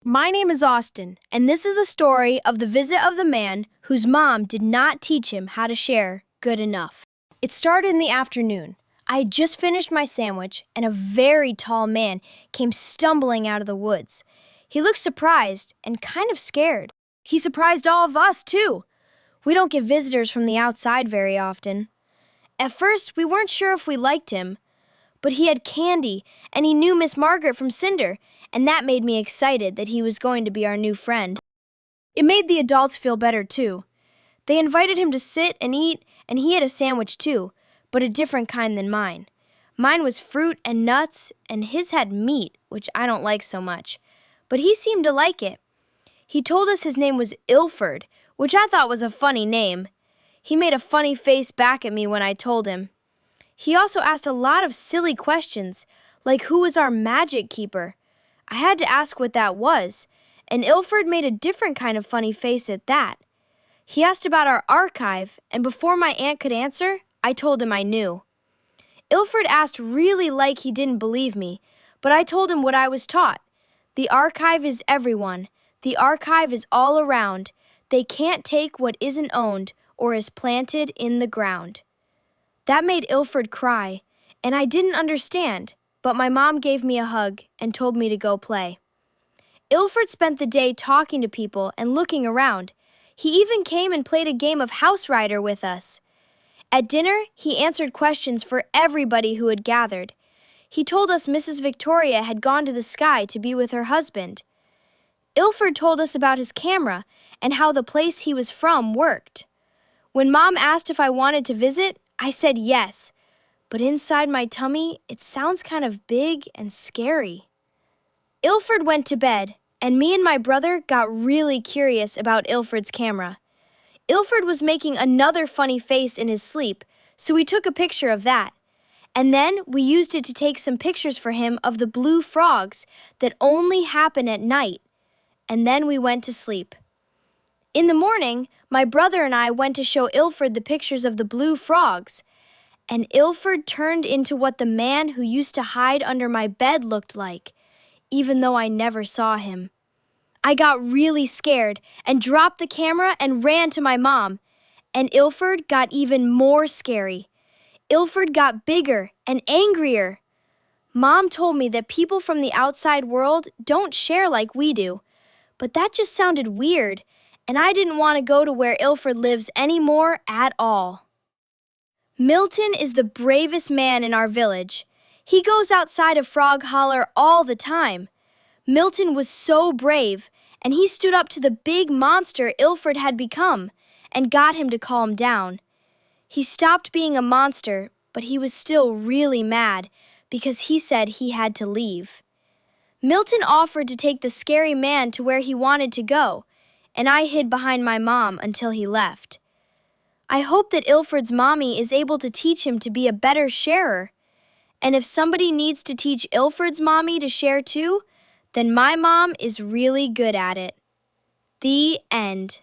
My name is Austin, and this is the story of the visit of the man whose mom did not teach him how to share good enough. It started in the afternoon. I had just finished my sandwich, and a very tall man came stumbling out of the woods. He looked surprised and kind of scared. He surprised all of us, too. We don't get visitors from the outside very often. At first, we weren't sure if we liked him, but he had candy, and he knew Miss Margaret from Cinder, and that made me excited that he was going to be our new friend. It made the adults feel better, too. They invited him to sit and eat, and he had a sandwich, too, but a different kind than mine. Mine was fruit and nuts, and his had meat, which I don't like so much. But he seemed to like it. He told us his name was Ilford, which I thought was a funny name. He made a funny face back at me when I told him. He also asked a lot of silly questions, like who was our magic keeper. I had to ask what that was, and Ilford made a different kind of funny face at that. He asked about our archive, and before my aunt could answer, I told him I knew. Ilford asked really like he didn't believe me, but I told him what I was taught. The archive is everyone. The archive is all around. They can't take what isn't owned or is planted in the ground. That made Ilford cry, and I didn't understand, but my mom gave me a hug and told me to go play. Ilford spent the day talking to people and looking around. He even came and played a game of House Rider with us. At dinner, he answered questions for everybody who had gathered. He told us Mrs. Victoria had gone to the sky to be with her husband. Ilford told us about his camera and how the place he was from worked. When Mom asked if I wanted to visit, I said yes, but inside my tummy, it sounds kind of big and scary. Ilford went to bed, and me and my brother got really curious about Ilford's camera. Ilford was making another funny face in his sleep, so we took a picture of that. And then we used it to take some pictures for him of the blue frogs that only happen at night. And then we went to sleep. In the morning, my brother and I went to show Ilford the pictures of the blue frogs, and Ilford turned into what the man who used to hide under my bed looked like, even though I never saw him. I got really scared and dropped the camera and ran to my mom, and Ilford got even more scary. Ilford got bigger and angrier. Mom told me that people from the outside world don't share like we do, but that just sounded weird, and I didn't want to go to where Ilford lives anymore at all. Milton is the bravest man in our village. He goes outside of Frog Holler all the time. Milton was so brave, and he stood up to the big monster Ilford had become and got him to calm down. He stopped being a monster, but he was still really mad because he said he had to leave. Milton offered to take the scary man to where he wanted to go, and I hid behind my mom until he left. I hope that Ilford's mommy is able to teach him to be a better sharer. And if somebody needs to teach Ilford's mommy to share too, then my mom is really good at it. The end.